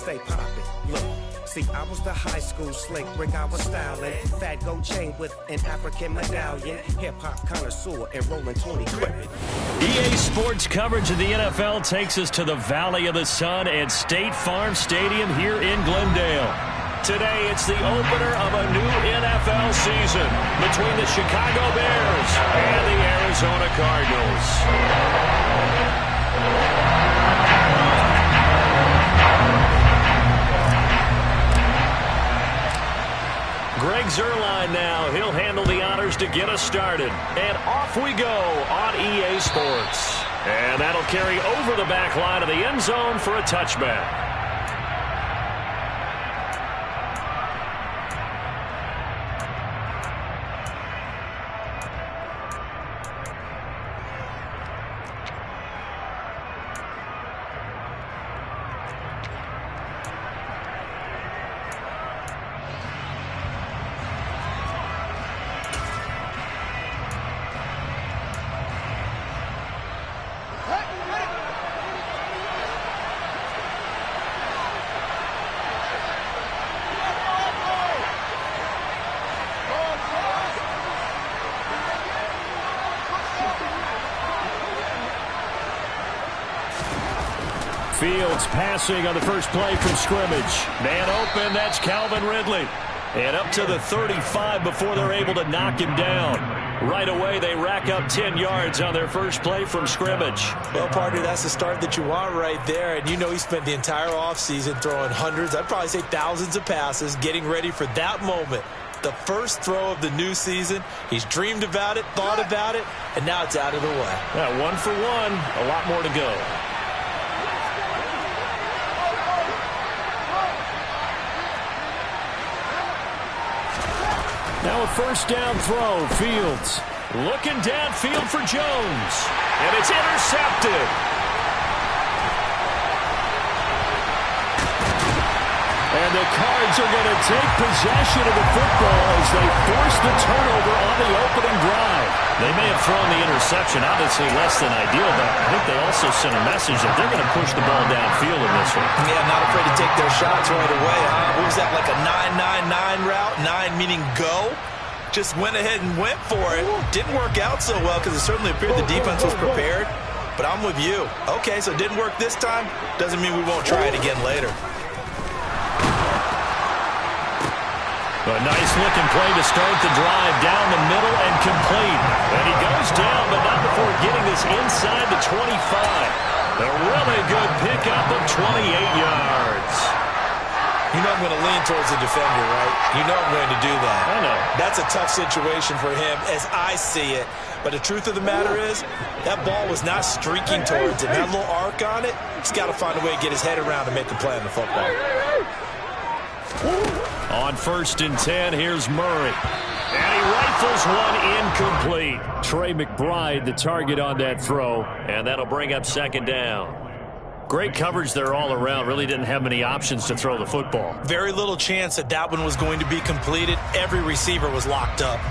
say pop it. Look. See, I was the high school slick brick I was styling. Fat gold chain with an African medallion. Hip-hop connoisseur and rolling 20 quick. EA Sports coverage of the NFL takes us to the Valley of the Sun at State Farm Stadium here in Glendale. Today, it's the opener of a new NFL season between the Chicago Bears and the Arizona Cardinals. Greg Zuerlein now. He'll handle the honors to get us started. And off we go on EA Sports. And that'll carry over the back line of the end zone for a touchback. Fields passing on the first play from scrimmage. Man open, that's Calvin Ridley. And up to the 35 before they're able to knock him down. Right away, they rack up 10 yards on their first play from scrimmage. Well, partner, that's the start that you want right there. And you know he spent the entire offseason throwing hundreds, I'd probably say thousands of passes, getting ready for that moment. The first throw of the new season. He's dreamed about it, thought about it, and now it's out of the way. Yeah, 1 for 1, a lot more to go. Now a first down throw. Fields looking downfield for Jones. And it's intercepted. And the Cards are going to take possession of the football as they force the turnover on the opening drive. They may have thrown the interception, obviously less than ideal, but I think they also sent a message that they're going to push the ball downfield in this one. Yeah, not afraid to take their shots right away. What was that, like a 9-9-9 route? 9 meaning go? Just went ahead and went for it. Didn't work out so well because it certainly appeared the defense was prepared. But I'm with you. Okay, so it didn't work this time. Doesn't mean we won't try it again later. A nice-looking play to start the drive down the middle and complete. And he goes down, but not before getting this inside the 25. A really good pickup of 28 yards. You know I'm going to lean towards the defender, right? You know I'm going to do that. I know. That's a tough situation for him as I see it. But the truth of the matter is, that ball was not streaking towards him. That little arc on it, he's got to find a way to get his head around and make a play on the football. On 1st and 10, here's Murray. And he rifles one incomplete. Trey McBride, the target on that throw, and that'll bring up 2nd down. Great coverage there all around. Really didn't have many options to throw the football. Very little chance that that one was going to be completed. Every receiver was locked up.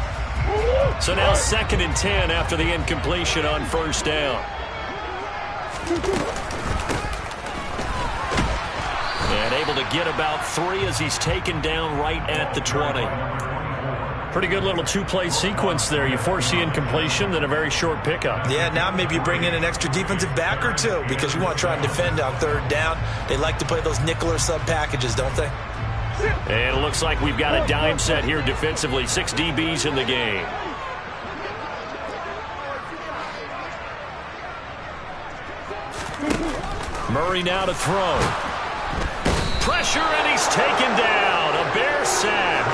So now 2nd and 10 after the incompletion on 1st down. And able to get about 3 as he's taken down right at the 20. Pretty good little 2-play sequence there. You force the incompletion, then a very short pickup. Yeah, now maybe you bring in an extra defensive back or two because you want to try and defend on 3rd down. They like to play those nickel or sub packages, don't they? And it looks like we've got a dime set here defensively. 6 DBs in the game. Murray now to throw. Pressure, and he's taken down. A Bear sack.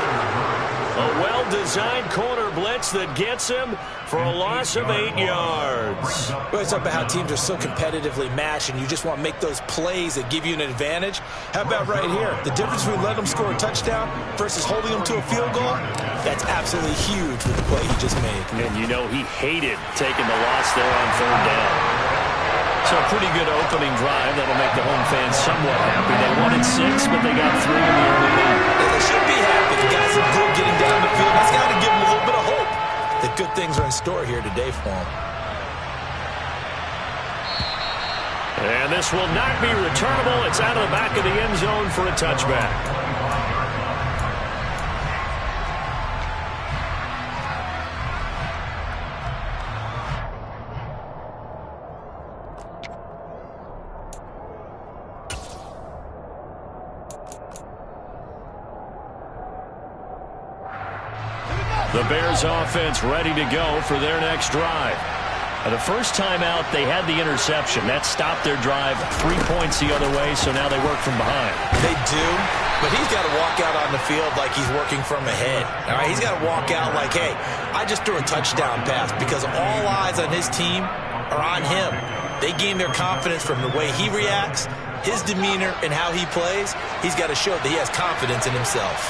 A well-designed corner blitz that gets him for a loss of 8 yards. We always talk about how teams are so competitively matched, and you just want to make those plays that give you an advantage. How about right here? The difference between letting them score a touchdown versus holding them to a field goal, that's absolutely huge with the play he just made. And you know he hated taking the loss there on 3rd down. So a pretty good opening drive. That'll make the home fans somewhat happy. They wanted 6, but they got 3 in the early lead. Yeah, they should be happy. The guys look good getting down the field. That's got to give them a little bit of hope that good things are in store here today for them. And this will not be returnable. It's out of the back of the end zone for a touchback. The Bears offense ready to go for their next drive. The first time out, they had the interception. That stopped their drive 3 points the other way, so now they work from behind. They do, but he's got to walk out on the field like he's working from ahead. All right, he's got to walk out like, hey, I just threw a touchdown pass, because all eyes on his team are on him. They gain their confidence from the way he reacts, his demeanor, and how he plays. He's got to show that he has confidence in himself.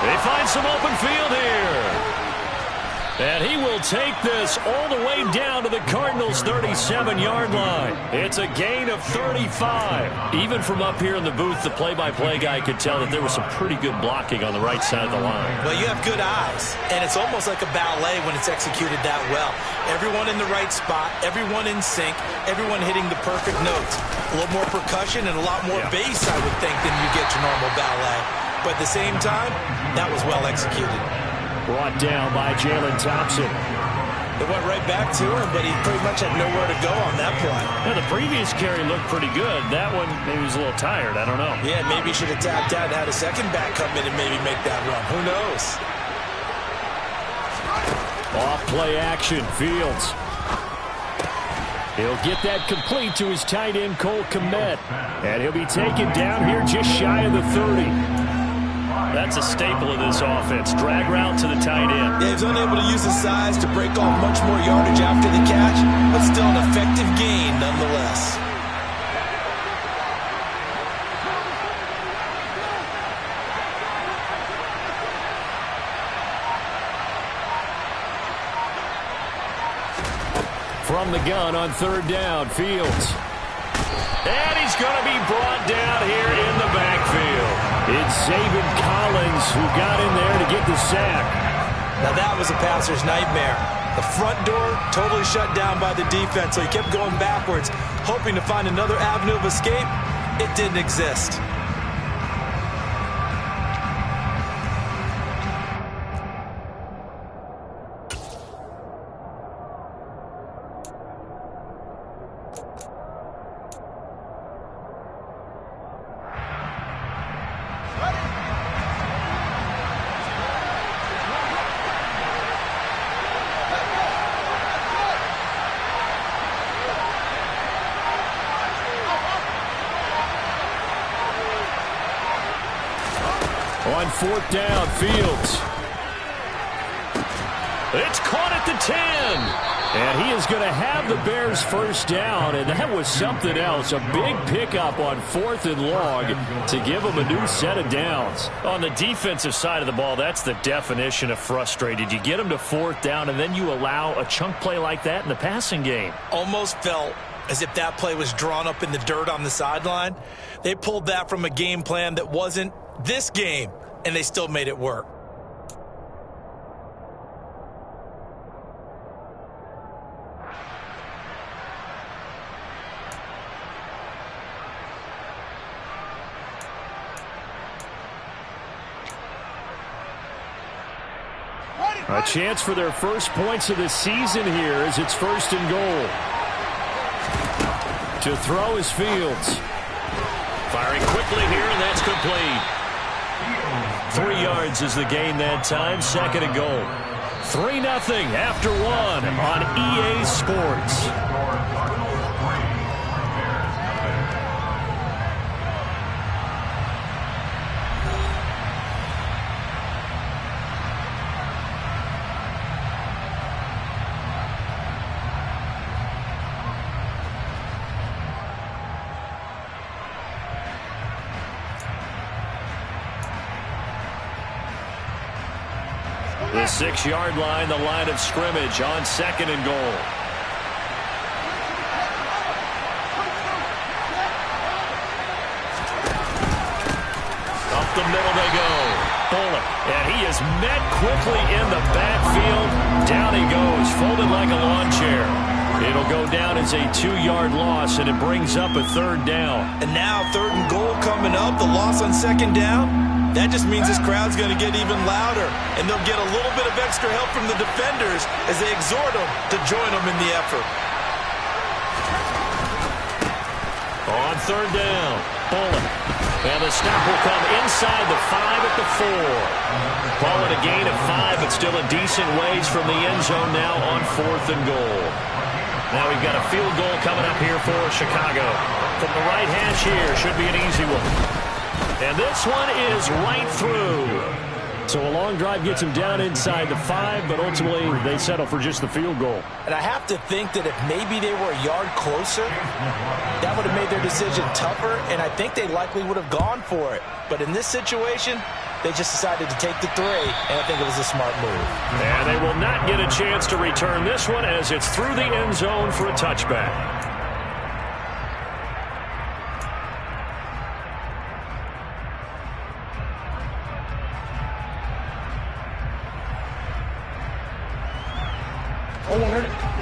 They find some open field here. And he will take this all the way down to the Cardinals' 37-yard line. It's a gain of 35. Even from up here in the booth, the play-by-play guy could tell that there was some pretty good blocking on the right side of the line. Well, you have good eyes, and it's almost like a ballet when it's executed that well. Everyone in the right spot, everyone in sync, everyone hitting the perfect notes. A little more percussion and a lot more bass, I would think, than you get your normal ballet. But at the same time, that was well executed. Brought down by Jalen Thompson. It went right back to him, but he pretty much had nowhere to go on that play. Yeah, the previous carry looked pretty good. That one, maybe he was a little tired. I don't know. Yeah, maybe he should have tapped out and had a second back come in and maybe make that run. Who knows? Off play action, Fields. He'll get that complete to his tight end, Cole Kmet. And he'll be taken down here just shy of the 30. That's a staple of this offense. Drag route to the tight end. Yeah, he was unable to use his size to break off much more yardage after the catch, but still an effective gain nonetheless. From the gun on third down, Fields. And he's going to be brought down here in the backfield. It's Zaven Collins who got in there to get the sack. Now that was a passer's nightmare. The front door totally shut down by the defense, so he kept going backwards, hoping to find another avenue of escape. It didn't exist. On fourth down, Fields. It's caught at the 10. And he is going to have the Bears first down, and that was something else. A big pickup on 4th and long to give them a new set of downs. On the defensive side of the ball, that's the definition of frustrated. You get them to 4th down, and then you allow a chunk play like that in the passing game. Almost felt as if that play was drawn up in the dirt on the sideline. They pulled that from a game plan that wasn't this game, and they still made it work. A chance for their first points of the season here as it's 1st and goal. To throw is Fields. Firing quickly here, and that's complete. 3 yards is the gain that time. 2nd and goal. 3-0 after 1 on EA Sports. The 6-yard line, the line of scrimmage on 2nd and goal. Up the middle they go. Bullock, and he is met quickly in the backfield. Down he goes, folded like a lawn chair. It'll go down as a 2-yard loss, and it brings up a 3rd down. And now 3rd and goal coming up, the loss on 2nd down. That just means this crowd's going to get even louder, and they'll get a little bit of extra help from the defenders as they exhort them to join them in the effort. On 3rd down, Bullock. And the stop will come inside the 5 at the 4. Call it a gain of 5, but still a decent ways from the end zone now on 4th and goal. Now we've got a field goal coming up here for Chicago. From the right hash here, should be an easy one. And this one is right through. So a long drive gets him down inside the 5, but ultimately they settle for just the field goal. And I have to think that if maybe they were a yard closer, that would have made their decision tougher, and I think they likely would have gone for it. But in this situation, they just decided to take the 3, and I think it was a smart move. And they will not get a chance to return this one as it's through the end zone for a touchback.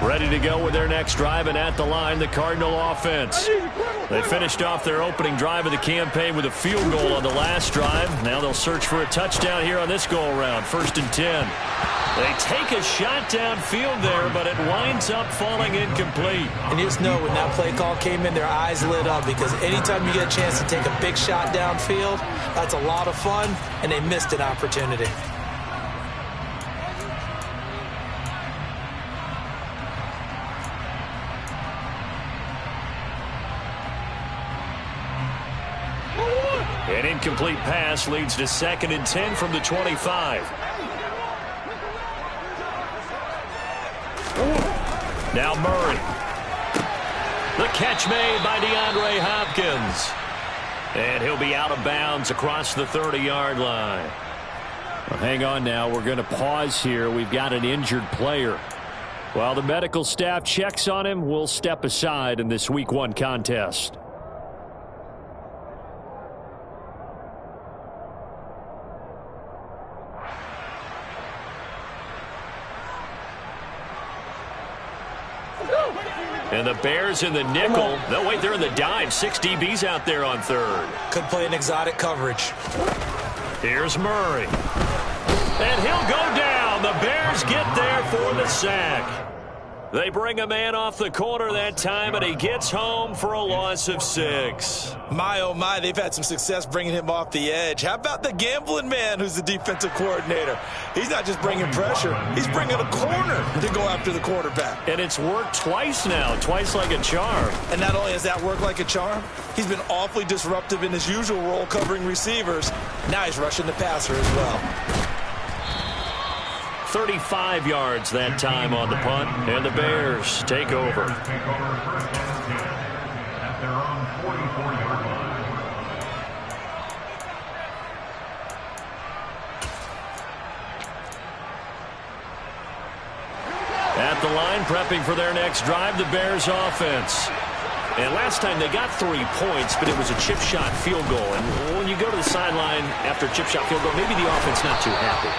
Ready to go with their next drive, and at the line, the Cardinal offense. They finished off their opening drive of the campaign with a field goal on the last drive. Now they'll search for a touchdown here on this go-around. 1st and 10. They take a shot downfield there, but it winds up falling incomplete. And you just know when that play call came in, their eyes lit up, because anytime you get a chance to take a big shot downfield, that's a lot of fun, and they missed an opportunity. An incomplete pass leads to 2nd and 10 from the 25. Now Murray. The catch made by DeAndre Hopkins. And he'll be out of bounds across the 30-yard line. Well, hang on now. We're going to pause here. We've got an injured player. While the medical staff checks on him, we'll step aside in this Week 1 contest. And the Bears in the nickel. No, wait, they're in the dime. 6 DBs out there on 3rd. Could play an exotic coverage. Here's Murray. And he'll go down. The Bears get there for the sack. They bring a man off the corner that time, and he gets home for a loss of 6. My, oh, my, they've had some success bringing him off the edge. How about the gambling man who's the defensive coordinator? He's not just bringing pressure. He's bringing a corner to go after the quarterback. And it's worked twice now, twice like a charm. And not only has that worked like a charm, he's been awfully disruptive in his usual role covering receivers. Now he's rushing the passer as well. 35 yards that time on the punt, and the Bears take over. At the line, prepping for their next drive, the Bears offense. And last time they got 3 points, but it was a chip shot field goal. And when you go to the sideline after a chip shot field goal, maybe the offense not too happy.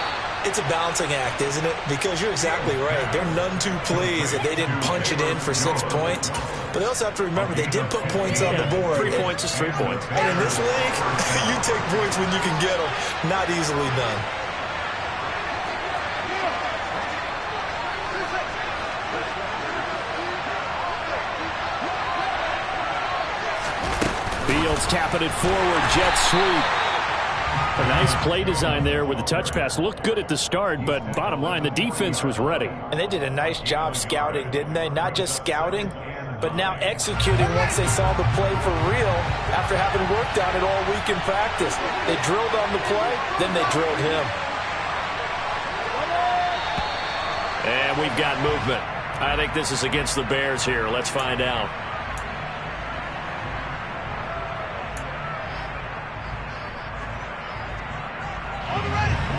It's a balancing act, isn't it? Because you're exactly right. They're none too pleased that they didn't punch it in for 6 points. But they also have to remember they did put points on the board. 3 points is 3 points. And in this league, you take points when you can get them. Not easily done. Fields tapping it forward, jet sweep. A nice play design there with the touch pass. Looked good at the start, but bottom line, the defense was ready. And they did a nice job scouting, didn't they? Not just scouting, but now executing once they saw the play for real after having worked on it all week in practice. They drilled on the play, then they drilled him. And we've got movement. I think this is against the Bears here. Let's find out.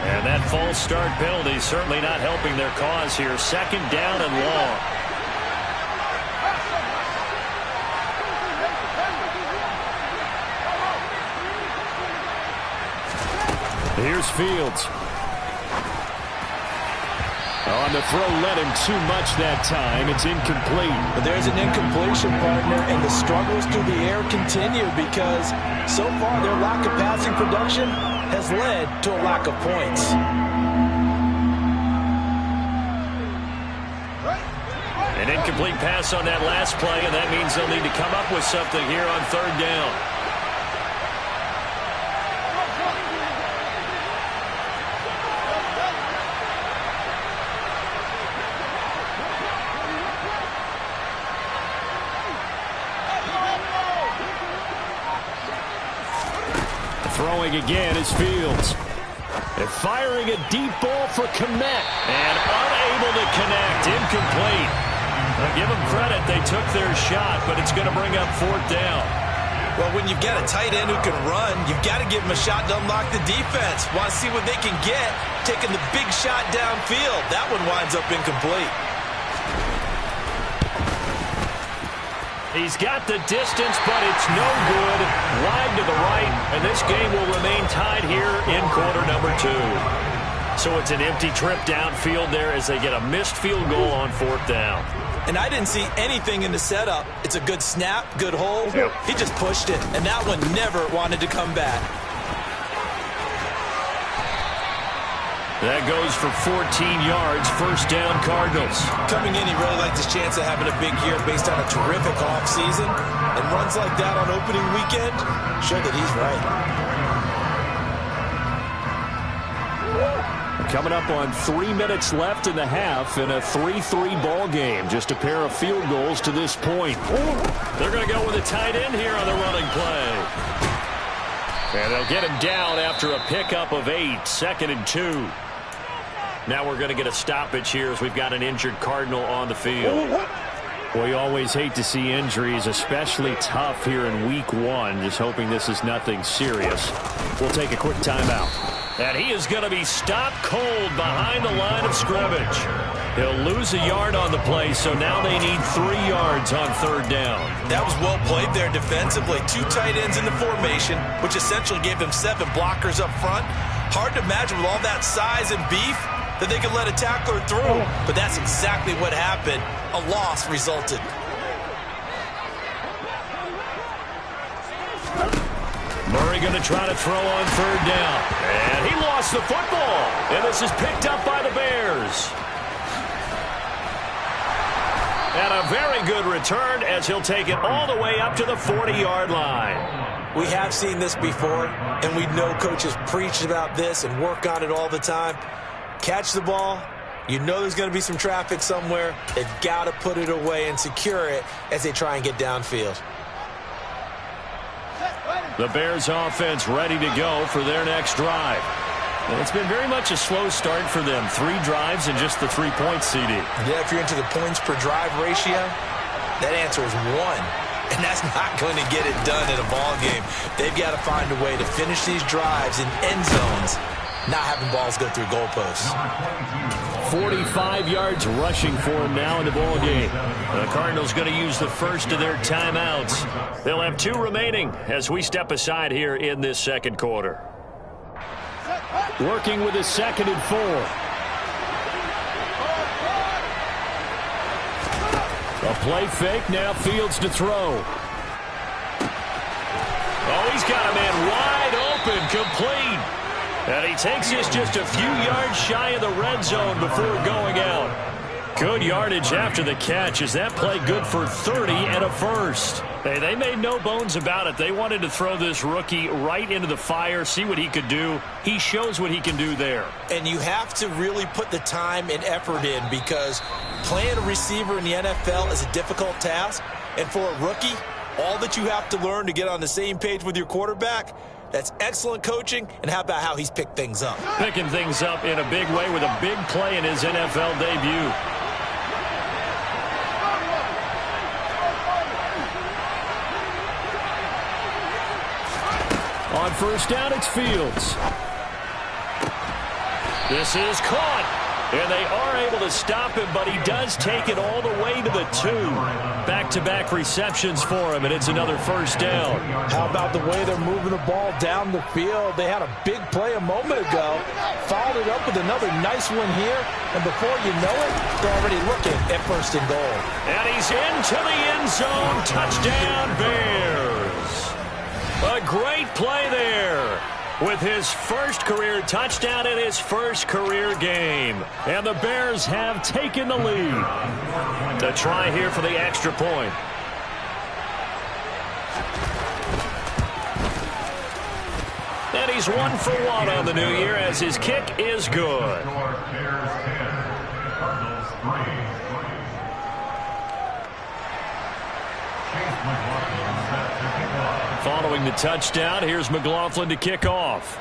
And that false start penalty certainly not helping their cause here. 2nd down and long. Here's Fields. On the throw, led him too much that time. It's incomplete. But there's an incompletion, partner, and the struggles through the air continue because so far their lack of passing production has led to a lack of points. An incomplete pass on that last play, and that means they'll need to come up with something here on third down. Throwing again is Fields. They're firing a deep ball for Kmet. And unable to connect. Incomplete. Now give them credit. They took their shot, but it's going to bring up fourth down. Well, when you've got a tight end who can run, you've got to give him a shot to unlock the defense. Want to see what they can get, taking the big shot downfield. That one winds up incomplete. He's got the distance, but it's no good. Wide to the right, and this game will remain tied here in quarter number 2. So it's an empty trip downfield there as they get a missed field goal on fourth down. And I didn't see anything in the setup. It's a good snap, good hold. Yep. He just pushed it, and that one never wanted to come back. That goes for 14 yards, first down Cardinals. Coming in, he really liked his chance of having a big year based on a terrific offseason. And runs like that on opening weekend show that he's right. Coming up on 3 minutes left in the half in a 3-3 ball game. Just a pair of field goals to this point. They're going to go with a tight end here on the running play. And they'll get him down after a pickup of 8, 2nd and 2. Now we're going to get a stoppage here as we've got an injured Cardinal on the field. We always hate to see injuries, especially tough here in week 1. Just hoping this is nothing serious. We'll take a quick timeout. And he is going to be stopped cold behind the line of scrimmage. He'll lose a yard on the play, so now they need 3 yards on third down. That was well played there defensively. 2 tight ends in the formation, which essentially gave them 7 blockers up front. Hard to imagine with all that size and beef that they could let a tackler through, but that's exactly what happened. A loss resulted. Murray going to try to throw on third down. And he lost the football. And this is picked up by the Bears. And a very good return as he'll take it all the way up to the 40-yard line. We have seen this before, and we know coaches preach about this and work on it all the time. Catch the ball. You know there's going to be some traffic somewhere. They've got to put it away and secure it as they try and get downfield. The Bears offense ready to go for their next drive. And it's been very much a slow start for them. 3 drives and just the 3-point CD. Yeah, if you're into the points per drive ratio, that answer is 1. And that's not going to get it done in a ball game. They've got to find a way to finish these drives in end zones, not having balls go through goalposts. 45 yards rushing for him now in the ball game. The Cardinals going to use the first of their timeouts. They'll have 2 remaining as we step aside here in this second quarter. Working with a 2nd and 4. A play fake, now Fields to throw. Oh, he's got a man wide open, complete. And he takes this just a few yards shy of the red zone before going out. Good yardage after the catch. Is that play good for 30 and a first? Hey, they made no bones about it. They wanted to throw this rookie right into the fire, see what he could do. He shows what he can do there. And you have to really put the time and effort in because playing a receiver in the NFL is a difficult task. And for a rookie, all that you have to learn to get on the same page with your quarterback, that's excellent coaching, and how about how he's picked things up? Picking things up in a big way with a big play in his NFL debut. On first down, it's Fields. This is caught. And they are able to stop him, but he does take it all the way to the 2. Back-to-back receptions for him, and it's another first down. How about the way they're moving the ball down the field? They had a big play a moment ago, followed it up with another nice one here, and before you know it, they're already looking at first and goal. And he's into the end zone. Touchdown, Bears. A great play there, with his first career touchdown in his first career game. And the Bears have taken the lead. The try here for the extra point. And he's 1 for 1 on the new year as his kick is good. Following the touchdown, here's McLaughlin to kick off.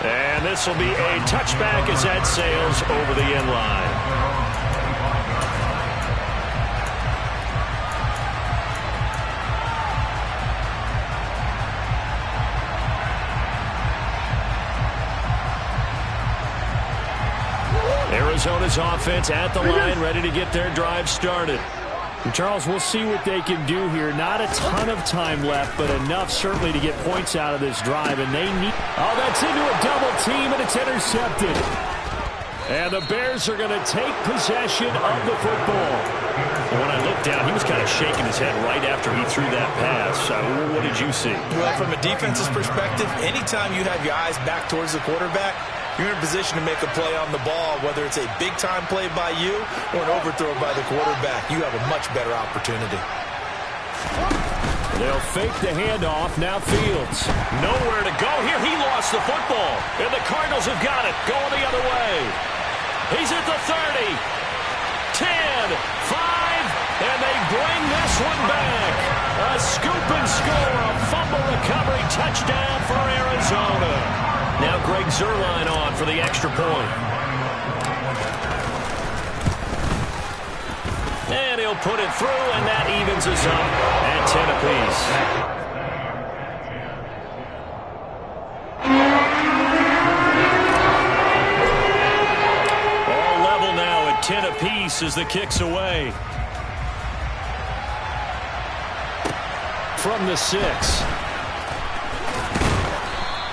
And this will be a touchback as that sails over the end line. Arizona's offense at the line, ready to get their drive started. Charles, we'll see what they can do here. Not a ton of time left, but enough certainly to get points out of this drive. And they need... Oh, that's into a double team, and it's intercepted. And the Bears are going to take possession of the football. And when I looked down, he was kind of shaking his head right after he threw that pass. What did you see? Well, from a defense's perspective, anytime you have your eyes back towards the quarterback, you're in a position to make a play on the ball, whether it's a big-time play by you or an overthrow by the quarterback. You have a much better opportunity. They'll fake the handoff. Now Fields. Nowhere to go here. He lost the football. And the Cardinals have got it. Going the other way. He's at the 30. 10. 5. And they bring this one back. A scoop and score. A fumble recovery touchdown for Arizona. Now Greg Zuerlein on for the extra point. And he'll put it through, and that evens us up at 10 apiece. All level now at 10 apiece as the kick's away. From the 6.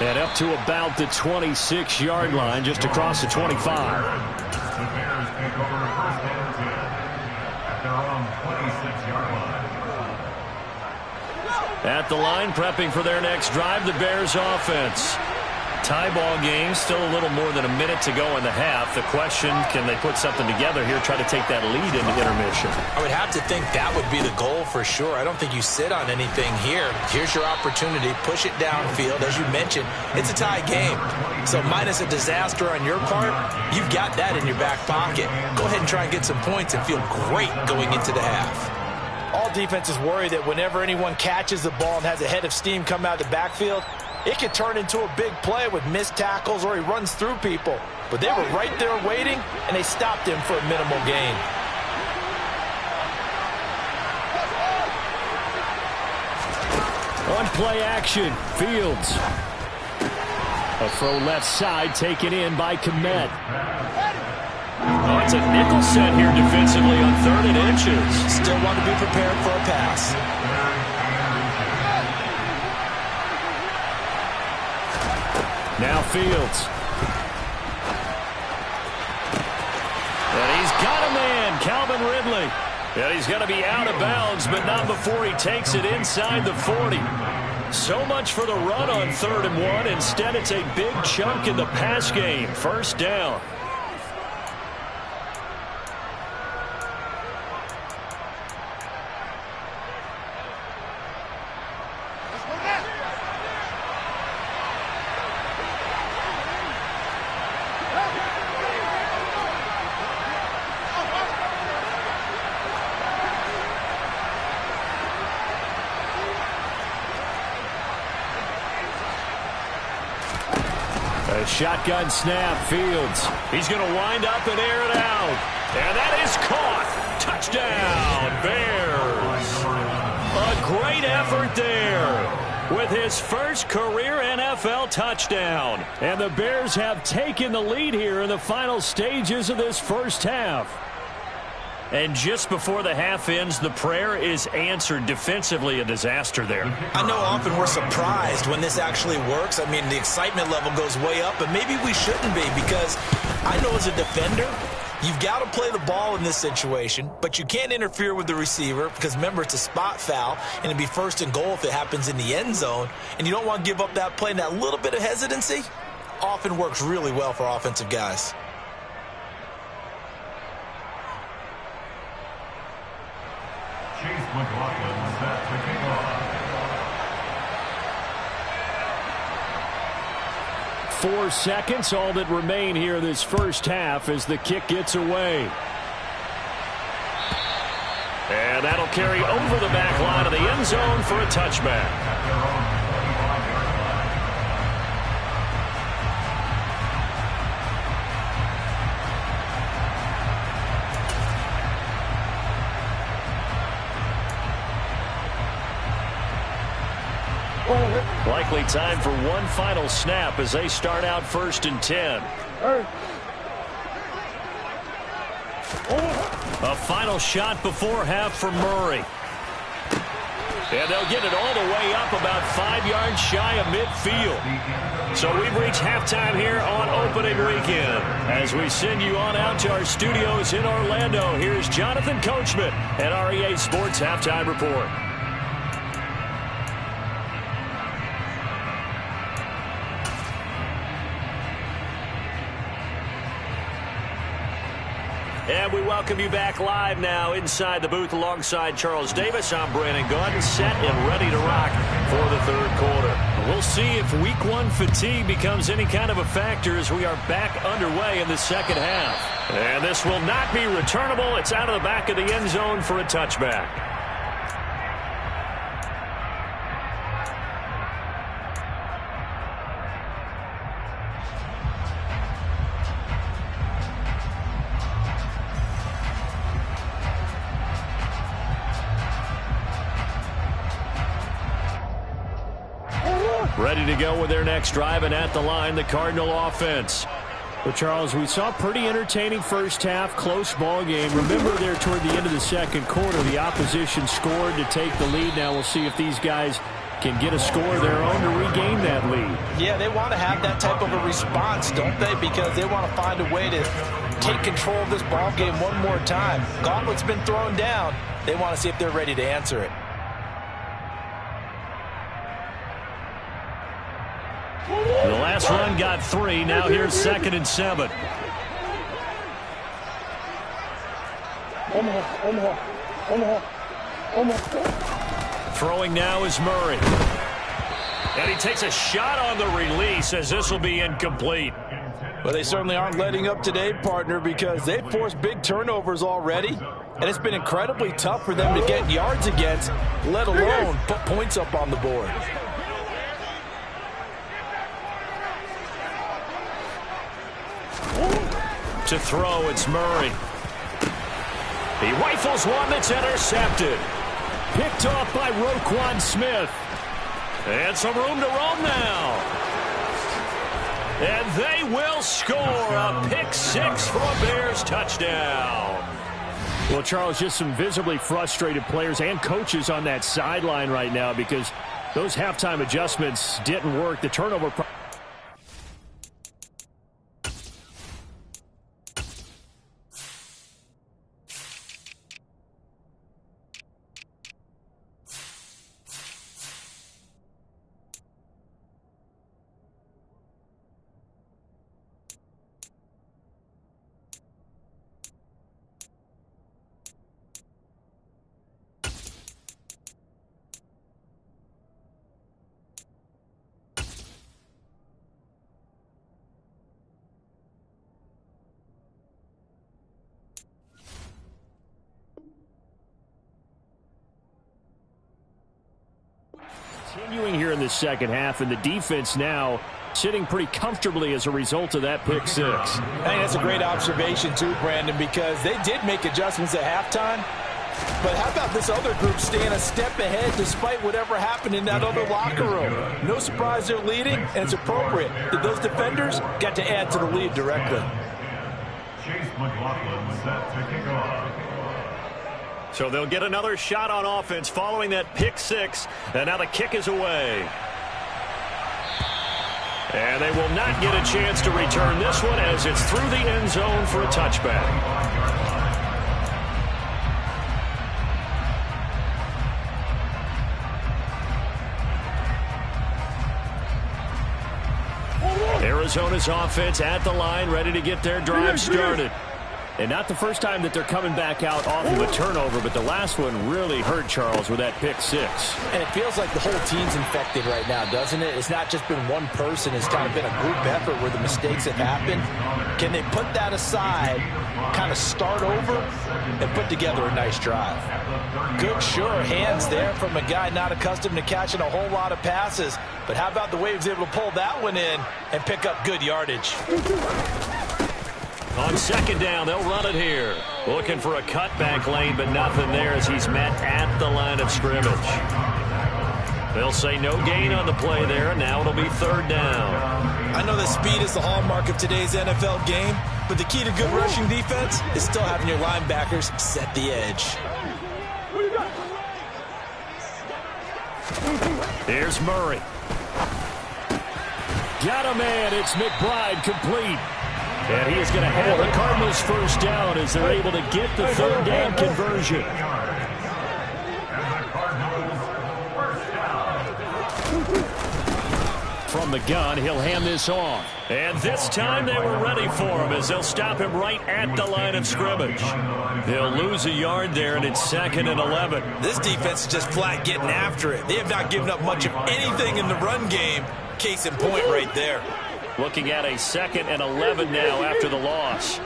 And up to about the 26-yard line, just across the 25. The Bears take over first and 10 at their own 26-yard line. At the line, prepping for their next drive, the Bears offense. Tie ball game, still a little more than a minute to go in the half. The question, can they put something together here, try to take that lead into intermission? I would have to think that would be the goal for sure. I don't think you sit on anything here. Here's your opportunity. Push it downfield. As you mentioned, it's a tie game. So minus a disaster on your part, you've got that in your back pocket. Go ahead and try and get some points and feel great going into the half. All defenses worry that whenever anyone catches the ball and has a head of steam come out of the backfield, it could turn into a big play with missed tackles or he runs through people. But they were right there waiting, and they stopped him for a minimal gain. On play action, Fields. A throw left side taken in by Kmet. Oh, it's a nickel set here defensively on 3rd and inches. Still want to be prepared for a pass. Now Fields. And he's got a man, Calvin Ridley. And he's going to be out of bounds, but not before he takes it inside the 40. So much for the run on 3rd and 1. Instead, it's a big chunk in the pass game. First down. A shotgun snap, Fields. He's going to wind up and air it out. And that is caught. Touchdown, Bears. A great effort there. with his first career NFL touchdown. And the Bears have taken the lead here in the final stages of this first half. And just before the half ends, the prayer is answered. Defensively, a disaster there. I know often we're surprised when this actually works. I mean, the excitement level goes way up, and maybe we shouldn't be, because I know as a defender, you've got to play the ball in this situation, but you can't interfere with the receiver because, remember, it's a spot foul, and it'd be first and goal if it happens in the end zone, and you don't want to give up that play. And that little bit of hesitancy often works really well for offensive guys. Chase McLaughlin set to kick off. 4 seconds, all that remain here this first half as the kick gets away. And that'll carry over the back line of the end zone for a touchback. Likely time for one final snap as they start out 1st and 10. A final shot before half for Murray. And they'll get it all the way up about 5 yards shy of midfield. So we've reached halftime here on opening weekend. As we send you on out to our studios in Orlando, here's Jonathan Coachman at REA Sports Halftime Report. And we welcome you back live now inside the booth alongside Charles Davis. I'm Brandon Gaudin, set and ready to rock for the third quarter. We'll see if week 1 fatigue becomes any kind of a factor as we are back underway in the second half. And this will not be returnable. It's out of the back of the end zone for a touchback. Ready to go with their next drive, and at the line, the Cardinal offense. Well, Charles, we saw a pretty entertaining first half, close ball game. Remember there toward the end of the second quarter, the opposition scored to take the lead. Now we'll see if these guys can get a score of their own to regain that lead. Yeah, they want to have that type of a response, don't they? Because they want to find a way to take control of this ball game one more time. Gauntlet's been thrown down. They want to see if they're ready to answer it. The last run got 3. Now here's 2nd and 7. Throwing now is Murray. And he takes a shot on the release as this will be incomplete. Well, they certainly aren't letting up today, partner, because they've forced big turnovers already. And it's been incredibly tough for them to get yards against, let alone put points up on the board. To throw, it's Murray. He rifles one that's intercepted. Picked off by Roquan Smith. And some room to roam now. And they will score a pick-6 for a Bears touchdown. Well, Charles, just some visibly frustrated players and coaches on that sideline right now because those halftime adjustments didn't work. The turnover continuing here in the second half, and the defense now sitting pretty comfortably as a result of that pick 6. I think that's a great observation too, Brandon, because they did make adjustments at halftime, But how about this other group staying a step ahead despite whatever happened in that other locker room? No surprise they're leading, and it's appropriate that those defenders got to add to the lead directly. Chase McLaughlin set to kick off. So they'll get another shot on offense following that pick six, and now the kick is away. And they will not get a chance to return this one as it's through the end zone for a touchback. Arizona's offense at the line, ready to get their drive started. And not the first time that they're coming back out off of a turnover, but the last one really hurt Charles with that pick six. And it feels like the whole team's infected right now, doesn't it? It's not just been one person. It's kind of been a group effort where the mistakes have happened. Can they put that aside, kind of start over, and put together a nice drive? Good, sure hands there from a guy not accustomed to catching a whole lot of passes. But how about the way he was able to pull that one in and pick up good yardage? On second down, they'll run it here. Looking for a cutback lane, but nothing there as he's met at the line of scrimmage. They'll say no gain on the play there, and now it'll be third down. I know that speed is the hallmark of today's NFL game, but the key to good rushing defense is still having your linebackers set the edge. Here's Murray. Got a man. It's McBride complete. And he is going to have the Cardinals first down as they're able to get the third down conversion. From the gun, he'll hand this off. And this time they were ready for him as they'll stop him right at the line of scrimmage. They'll lose a yard there, and it's 2nd and 11. This defense is just flat getting after it. They have not given up much of anything in the run game. Case in point right there. Looking at a 2nd and 11 now after the loss.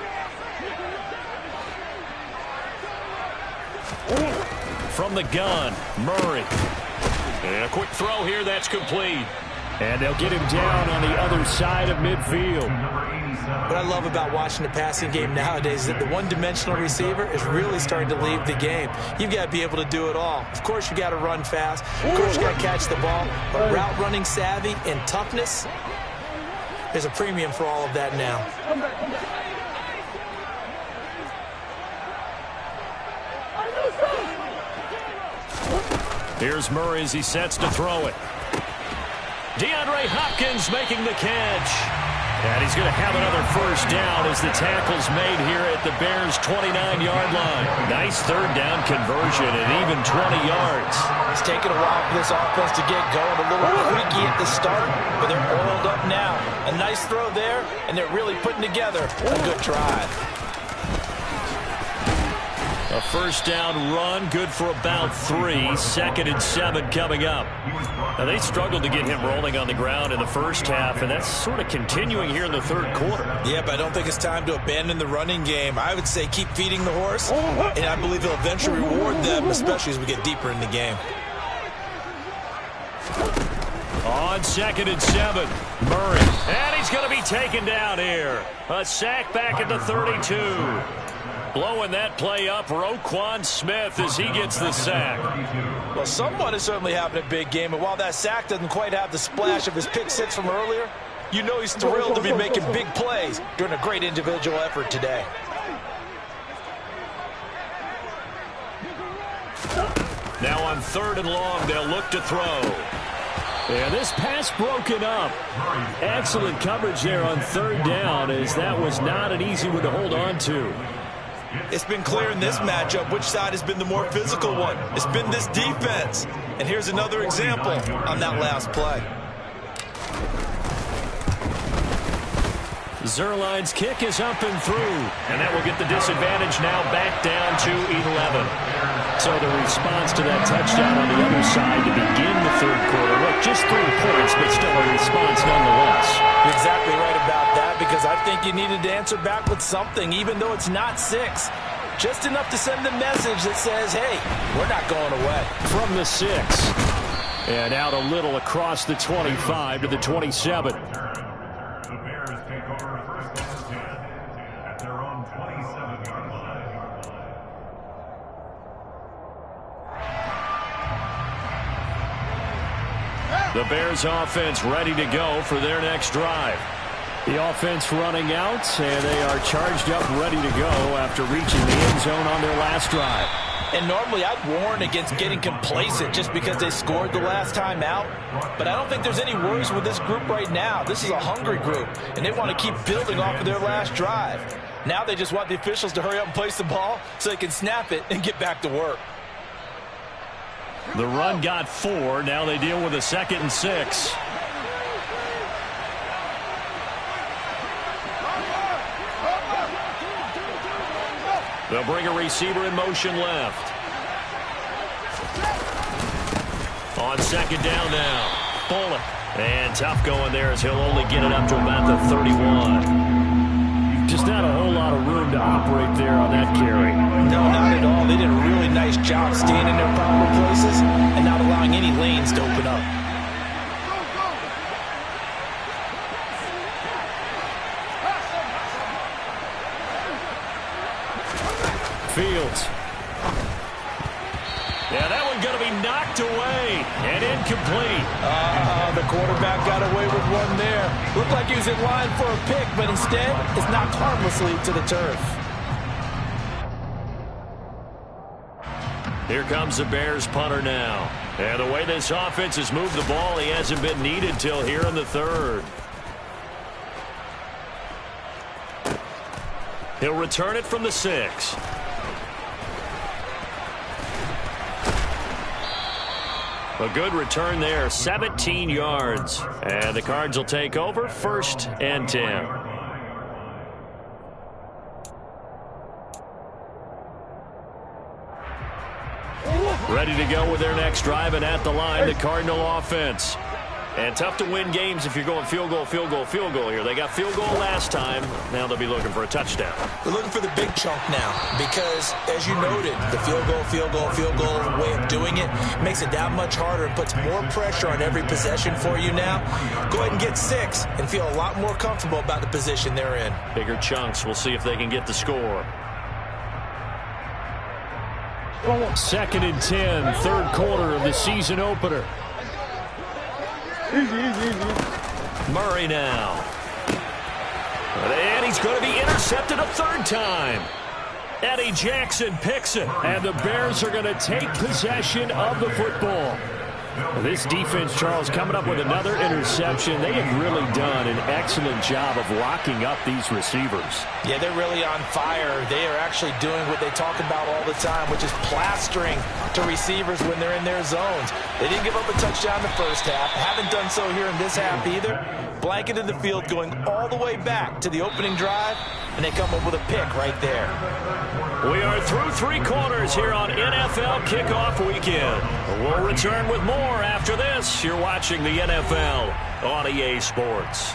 From the gun, Murray. And a quick throw here, that's complete. And they'll get him down on the other side of midfield. What I love about watching the passing game nowadays is that the one-dimensional receiver is really starting to leave the game. You've got to be able to do it all. Of course, you got to run fast. Of course, you got to catch the ball. But route running savvy and toughness, there's a premium for all of that now. Here's Murray as he sets to throw it. DeAndre Hopkins making the catch. And he's going to have another first down as the tackle's made here at the Bears' 29-yard line. Nice third down conversion and even 20 yards. It's taken a while for this offense to get going. A little creaky at the start, but they're oiled up now. A nice throw there, and they're really putting together a good drive. A first down run, good for about 3. 2nd and 7 coming up. Now, they struggled to get him rolling on the ground in the first half, and that's sort of continuing here in the third quarter. Yeah, but I don't think it's time to abandon the running game. I would say keep feeding the horse, and I believe he'll eventually reward them, especially as we get deeper in the game. On 2nd and 7, Murray. And he's going to be taken down here. A sack back at the 32. Blowing that play up, Roquan Smith as he gets the sack. Well, someone is certainly having a big game, and while that sack doesn't quite have the splash of his pick six from earlier, you know he's thrilled to be making big plays during a great individual effort today. Now on 3rd and long, they'll look to throw. And this pass broken up. Excellent coverage there on 3rd down, as that was not an easy one to hold on to. It's been clear in this matchup which side has been the more physical one. It's been this defense. And here's another example on that last play. Zerline's kick is up and through. And that will get the disadvantage now back down to 11. So the response to that touchdown on the other side to begin the third quarter. Look, just 3 points, but still a response nonetheless. You're exactly right about that, because I think you needed to answer back with something, even though it's not 6. Just enough to send the message that says, hey, we're not going away. From the 6. And out a little across the 25 to the 27. The Bears take over 1st and 10 at their own 27-yard line. The Bears offense ready to go for their next drive. The offense running out, and they are charged up, ready to go after reaching the end zone on their last drive. And normally I'd warn against getting complacent just because they scored the last time out. But I don't think there's any worries with this group right now. This is a hungry group, and they want to keep building off of their last drive. Now they just want the officials to hurry up and place the ball so they can snap it and get back to work. The run got 4. Now they deal with a 2nd and 6. They'll bring a receiver in motion left. On 2nd down now. Bullock. And tough going there as he'll only get it up to about the 31. Just not a whole lot of room to operate there on that carry. No, not at all. They did a really nice job staying in their proper places and not allowing any lanes to open up. Fields. Yeah, that one's going to be knocked away and incomplete. The quarterback got away with one there. Looked like he was in line for a pick, but instead it's knocked harmlessly to the turf. Here comes the Bears punter now. And the way this offense has moved the ball, he hasn't been needed till here in the 3rd. He'll return it from the 6. A good return there, 17 yards. And the Cards will take over, 1st and 10. Ready to go with their next drive, and at the line, the Cardinal offense. And tough to win games if you're going field goal, field goal, field goal here. They got field goal last time. Now they'll be looking for a touchdown. They're looking for the big chunk now because, as you noted, the field goal, field goal, field goal way of doing it makes it that much harder and puts more pressure on every possession for you now. Go ahead and get 6 and feel a lot more comfortable about the position they're in. Bigger chunks. We'll see if they can get the score. 2nd and 10, 3rd quarter of the season opener. Murray now. And he's going to be intercepted a 3rd time. Eddie Jackson picks it. And the Bears are going to take possession of the football. This defense, Charles, coming up with another interception. They have really done an excellent job of locking up these receivers. Yeah, they're really on fire. They are actually doing what they talk about all the time, which is plastering to receivers when they're in their zones. They didn't give up a touchdown in the first half. Haven't done so here in this half either. Blanketed the field going all the way back to the opening drive, and they come up with a pick right there. We are through 3 quarters here on NFL Kickoff Weekend. We'll return with more after this. You're watching the NFL on EA Sports.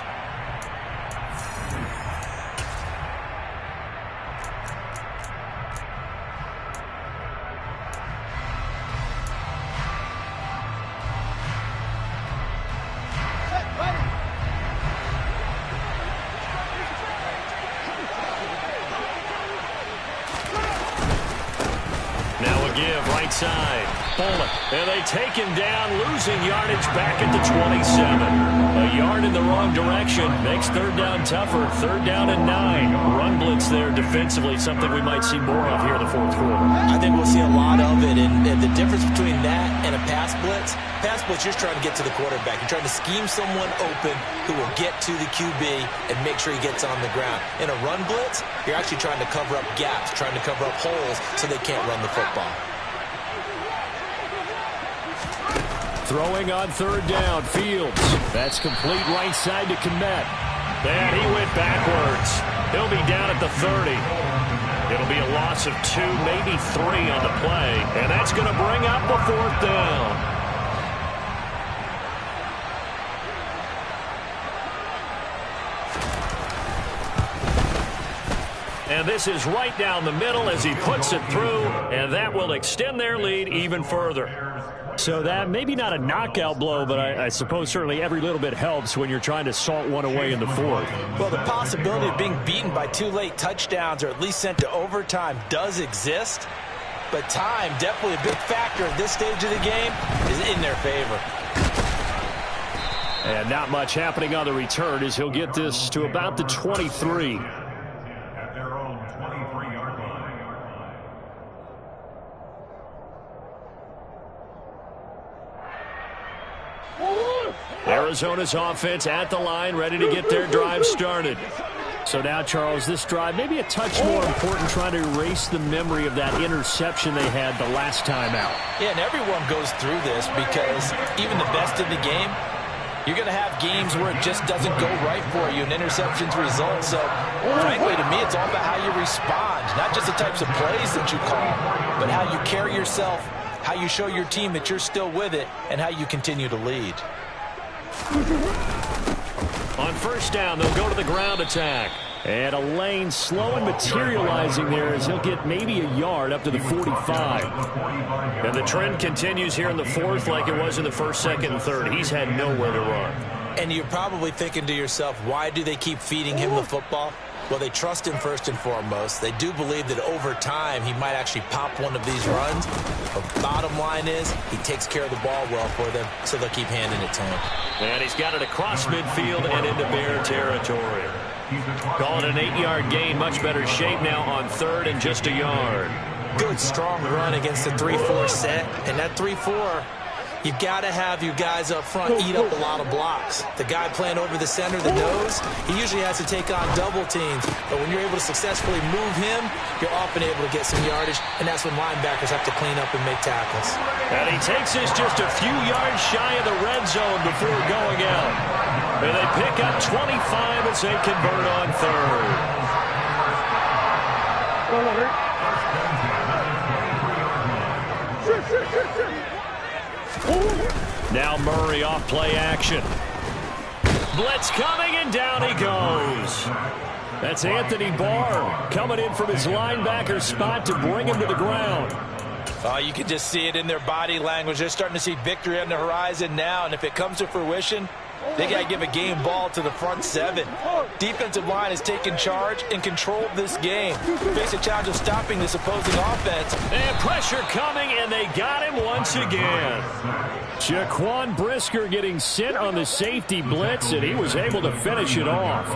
Side. Bullock. And they take him down, losing yardage back at the 27. A yard in the wrong direction makes 3rd down tougher. 3rd down and 9. Run blitz there defensively, something we might see more of here in the 4th quarter. I think we'll see a lot of it, and the difference between that and a pass blitz, you're trying to get to the quarterback. You're trying to scheme someone open who will get to the QB and make sure he gets on the ground. In a run blitz, you're actually trying to cover up gaps, trying to cover up holes so they can't run the football. Throwing on 3rd down, Fields. That's complete right side to Kmet. And he went backwards. He'll be down at the 30. It'll be a loss of 2, maybe 3 on the play. And that's going to bring up the 4th down. And this is right down the middle as he puts it through. And that will extend their lead even further. So that maybe not a knockout blow, but I suppose certainly every little bit helps when you're trying to salt one away in the 4th. Well, the possibility of being beaten by 2 late touchdowns or at least sent to overtime does exist. But time, definitely a big factor at this stage of the game, is in their favor. And not much happening on the return as he'll get this to about the 23. At their own 23-yard line. Arizona's offense at the line, ready to get their drive started. So now, Charles, this drive maybe a touch more important, trying to erase the memory of that interception they had the last time out. Yeah, and everyone goes through this because even the best in the game, you're going to have games where it just doesn't go right for you and interceptions result. So, frankly, to me, it's all about how you respond, not just the types of plays that you call, but how you carry yourself, how you show your team that you're still with it, and how you continue to lead. On first down, they'll go to the ground attack. And a lane slow and materializing there as he'll get maybe a yard up to the 45. And the trend continues here in the fourth like it was in the first, second, and third. He's had nowhere to run. And you're probably thinking to yourself, why do they keep feeding him the football? Well, they trust him first and foremost. They do believe that over time he might actually pop one of these runs. But bottom line is he takes care of the ball well for them, so they'll keep handing it to him. And he's got it across midfield and into Bear territory. Call it an 8-yard gain. Much better shape now on third and just a yard. Good, strong run against the 3-4 set. And that 3-4, you've got to have your guys up front eat up a lot of blocks. The guy playing over the center, the nose, he usually has to take on double teams. But when you're able to successfully move him, you're often able to get some yardage, and that's when linebackers have to clean up and make tackles. And he takes this just a few yards shy of the red zone before going out. And they pick up 25 as they convert on third. Now Murray off play action. Blitz coming, and down he goes. That's Anthony Barr coming in from his linebacker spot to bring him to the ground. Oh, you can just see it in their body language. They're starting to see victory on the horizon now, and if it comes to fruition, they got to give a game ball to the front seven. Defensive line has taken charge and controlled this game. Face a challenge of stopping this opposing offense. And pressure coming, and they got him once again. Jaquan Brisker getting sent on the safety blitz, and he was able to finish it off.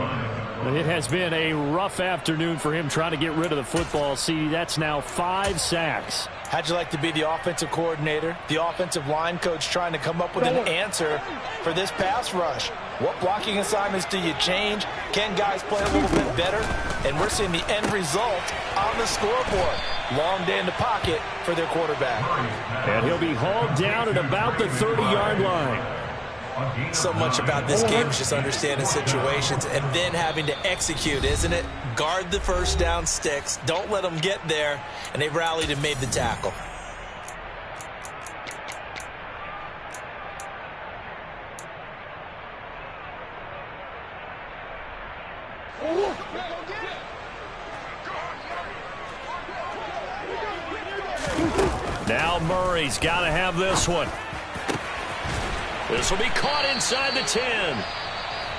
It has been a rough afternoon for him trying to get rid of the football. See, that's now 5 sacks. How'd you like to be the offensive coordinator, the offensive line coach trying to come up with an answer for this pass rush? What blocking assignments do you change? Can guys play a little bit better? And we're seeing the end result on the scoreboard. Long day in the pocket for their quarterback. And he'll be hauled down at about the 30-yard line. So much about this game is just understanding situations and then having to execute, isn't it? Guard the first down sticks. Don't let them get there. And they rallied and made the tackle. Now Murray's got to have this one. This will be caught inside the 10.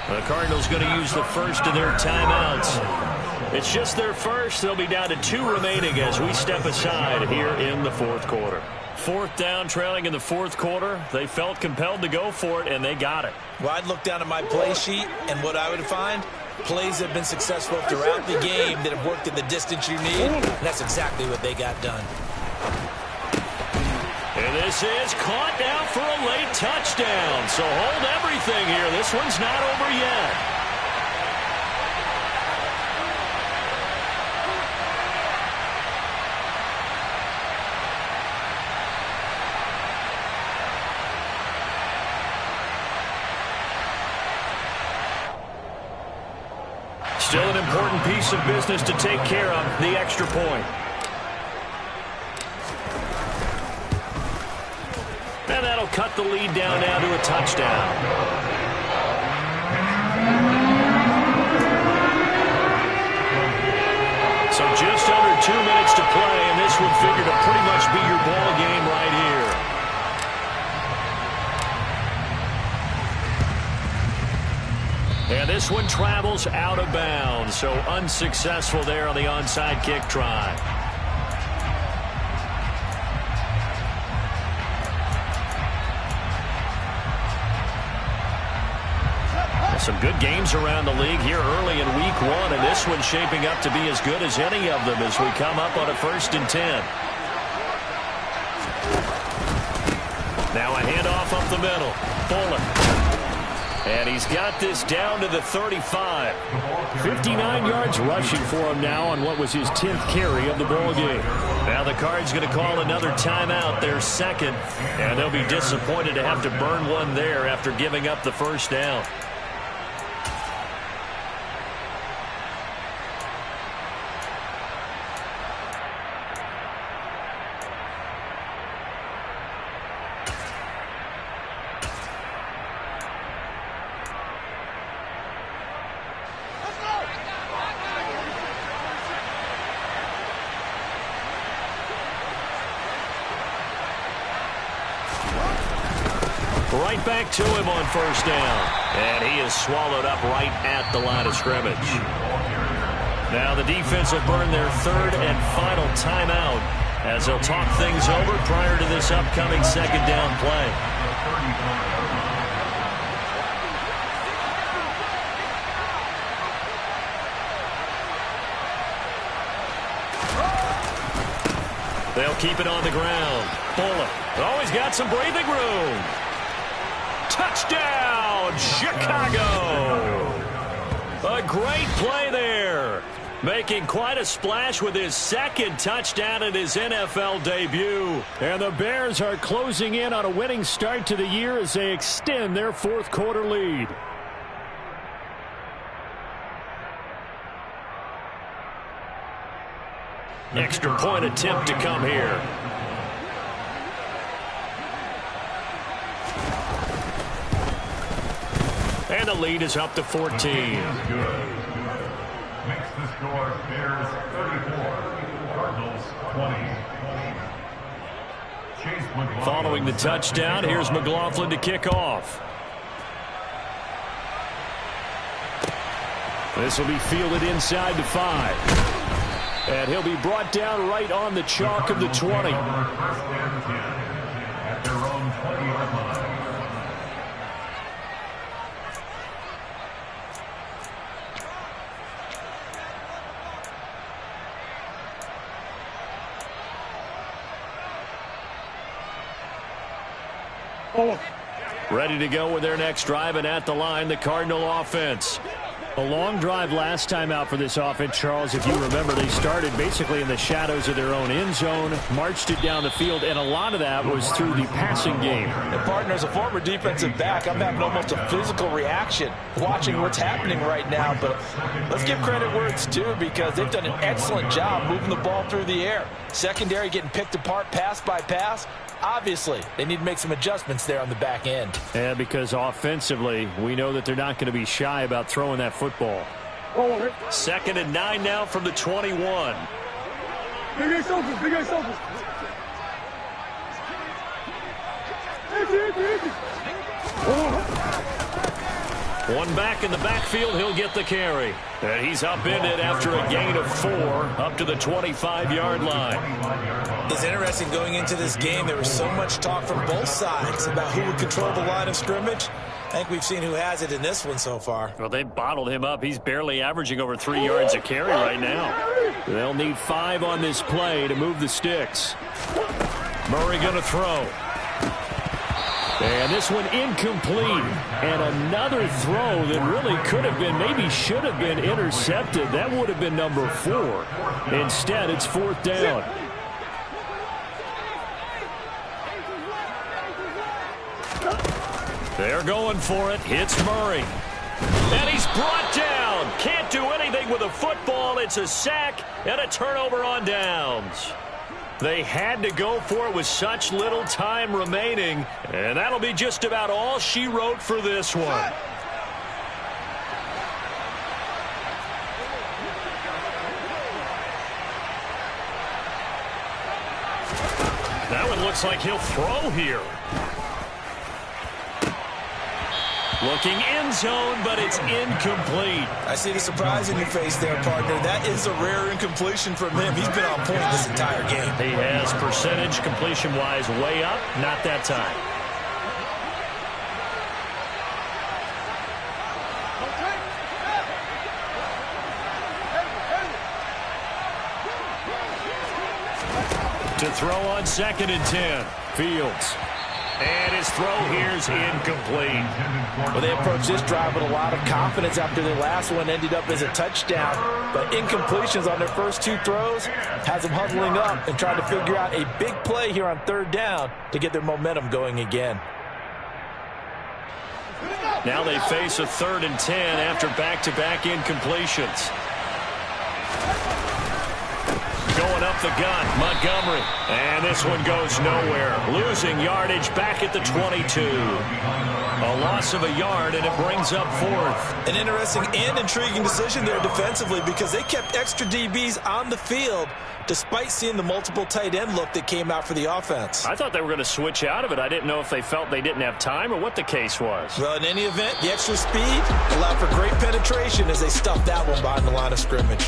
The Cardinals going to use the first of their timeouts. It's just their first. They'll be down to 2 remaining as we step aside here in the fourth quarter. Fourth down, trailing in the fourth quarter. They felt compelled to go for it, and they got it. Well, I'd look down at my play sheet, and what I would find, plays have been successful throughout the game that have worked at the distance you need, and that's exactly what they got done. And this is caught down for a late touchdown. So hold everything here. This one's not over yet. Still an important piece of business to take care of, the extra point. And that'll cut the lead down now to a touchdown. So just under 2 minutes to play, and this would figure to pretty much be your ball game right here. And this one travels out of bounds, so unsuccessful there on the onside kick try. Some good games around the league here early in week 1, and this one's shaping up to be as good as any of them as we come up on a 1st and 10. Now a handoff up the middle. Fuller. And he's got this down to the 35. 59 yards rushing for him now on what was his 10th carry of the ball game. Now the Cards going to call another timeout, their second, and they'll be disappointed to have to burn one there after giving up the first down. Right back to him on first down. And he is swallowed up right at the line of scrimmage. Now the defense will burn their 3rd and final timeout as they'll talk things over prior to this upcoming 2nd down play. They'll keep it on the ground. Fuller. Always got some breathing room. Touchdown, Chicago! A great play there. Making quite a splash with his 2nd touchdown in his NFL debut. And the Bears are closing in on a winning start to the year as they extend their 4th quarter lead. Extra point attempt to come here. And the lead is up to 14. Makes the score Bears 34, Cardinals 20. Following the touchdown, here's McLaughlin to kick off. This will be fielded inside the 5. And he'll be brought down right on the chalk of the 20. First and 10 at their own 20-yard line. Ready to go with their next drive, and at the line, the Cardinal offense. A long drive last time out for this offense, Charles. If you remember, they started basically in the shadows of their own end zone, marched it down the field, and a lot of that was through the passing game. And partner, as a former defensive back, I'm having almost a physical reaction watching what's happening right now. But let's give credit where it's due, because they've done an excellent job moving the ball through the air. Secondary getting picked apart pass by pass. Obviously, they need to make some adjustments there on the back end. Yeah, because offensively, we know that they're not going to be shy about throwing that football. 2nd and 9 now from the 21. One back in the backfield, he'll get the carry. And he's upended after a gain of 4 up to the 25-yard line. It's interesting going into this game. There was so much talk from both sides about who would control the line of scrimmage. I think we've seen who has it in this one so far. Well, they bottled him up. He's barely averaging over 3 yards a carry right now. They'll need 5 on this play to move the sticks. Murray going to throw. And this one incomplete. And another throw that really could have been, maybe should have been intercepted. That would have been number 4. Instead, it's 4th down. They're going for it. Hits Murray. And he's brought down. Can't do anything with a football. It's a sack and a turnover on downs. They had to go for it with such little time remaining. And that'll be just about all she wrote for this one. That one looks like he'll throw here. Looking end zone, but it's incomplete. I see the surprise in your face there, partner. That is a rare incompletion from him. He's been on point this entire game. He has percentage completion-wise way up, not that time. To throw on 2nd and 10. Fields. And his throw here's incomplete. Well, they approached this drive with a lot of confidence after their last one ended up as a touchdown. But incompletions on their first 2 throws has them huddling up and trying to figure out a big play here on 3rd down to get their momentum going again. Now they face a 3rd and 10 after back-to-back incompletions. Going up the gut, Montgomery. And this one goes nowhere. Losing yardage back at the 22. A loss of a yard, and it brings up 4th. An interesting and intriguing decision there defensively because they kept extra DBs on the field despite seeing the multiple tight end look that came out for the offense. I thought they were going to switch out of it. I didn't know if they felt they didn't have time or what the case was. Well, in any event, the extra speed allowed for great penetration as they stuffed that one behind the line of scrimmage.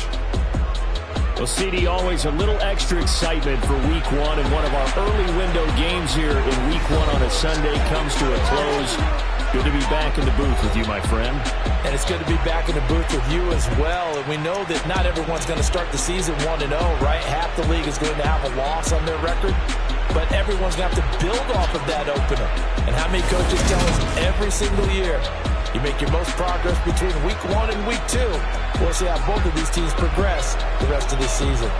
Well, CD, always a little extra excitement for Week 1, and one of our early window games here in Week 1 on a Sunday comes to a close. Good to be back in the booth with you, my friend. And it's good to be back in the booth with you as well. And we know that not everyone's going to start the season 1-0, right? Half the league is going to have a loss on their record. But everyone's going to have to build off of that opener. And how many coaches tell us every single year, you make your most progress between Week 1 and Week 2. We'll see how both of these teams progress the rest of this season.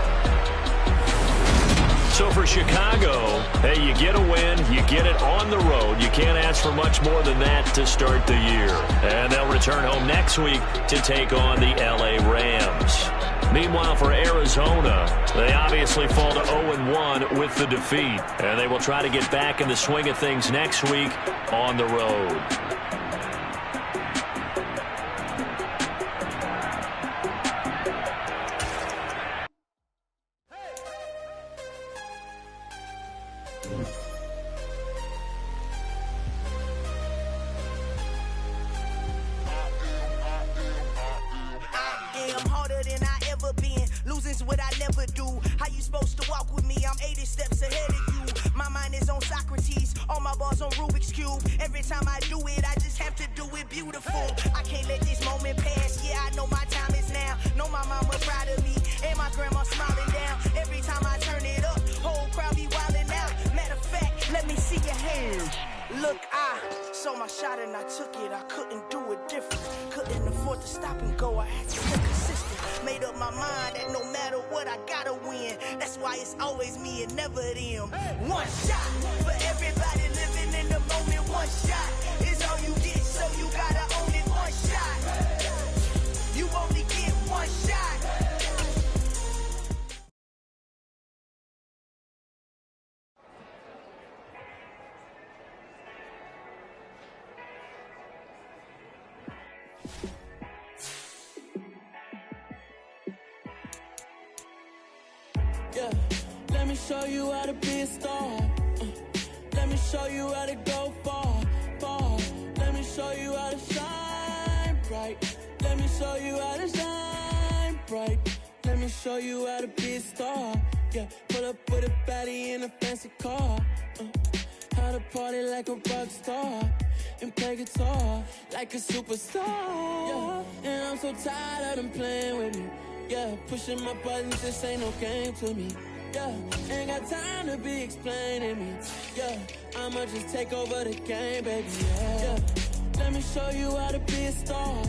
So for Chicago, hey, you get a win, you get it on the road. You can't ask for much more than that to start the year. And they'll return home next week to take on the LA Rams. Meanwhile, for Arizona, they obviously fall to 0-1 with the defeat. And they will try to get back in the swing of things next week on the road. What I never do. How you supposed to walk with me? I'm 80 steps ahead of you. My mind is on Socrates, all my balls on Rubik's Cube. Every time I do it, I just have to do it beautiful. I can't let this moment pass. Yeah, I know my time is now. Know my mama proud of me, and my grandma smiling down. Every time I turn it up, whole crowd be wilding out. Matter of fact, let me see your hands. Look, I saw my shot and I took it. I couldn't do it different. Couldn't afford to stop and go. I had to stay consistent. Made up my mind that no matter what, I gotta win. That's why it's always me and never them. One shot for everybody living in the moment. One shot is all you get, so you gotta own it. One shot. You only get one shot. Yeah, let me show you how to be a star. Let me show you how to go far, far. Let me show you how to shine bright. Let me show you how to shine bright. Let me show you how to be a star. Yeah, pull up with a baddie in a fancy car. How to party like a rock star and play guitar like a superstar. Yeah, and I'm so tired of them playing with me. Yeah, pushing my buttons, this ain't no game to me. Yeah, ain't got time to be explaining me. Yeah, I'ma just take over the game, baby. Yeah, let me show you how to be a star.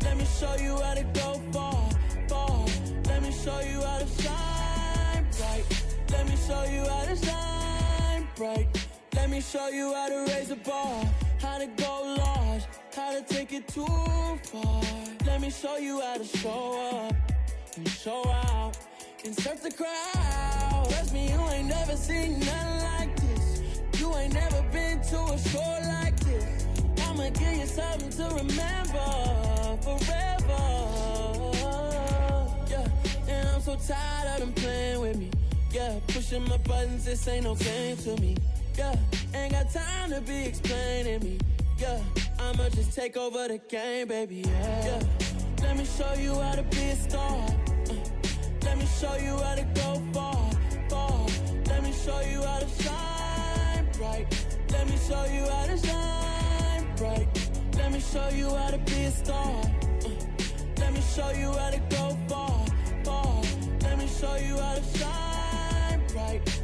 Let me show you how to go far, far. Let me show you how to shine bright. Let me show you how to shine bright. Let me show you how to raise a bar, how to go large, how to take it too far. Let me show you how to show up and show out and surf the crowd. Trust me, you ain't never seen nothing like this. You ain't never been to a show like this. I'ma give you something to remember forever. Yeah, and I'm so tired of them playing with me. Yeah, pushing my buttons, this ain't no game to me. Yeah, ain't got time to be explaining me. Yeah, I'ma just take over the game, baby. Yeah, let me show you how to be a star. Let me show you how to go far, far. Let me show you how to shine bright. Let me show you how to shine bright. Let me show you how to be a star. Let me show you how to go far, far. Let me show you how to shine bright. right.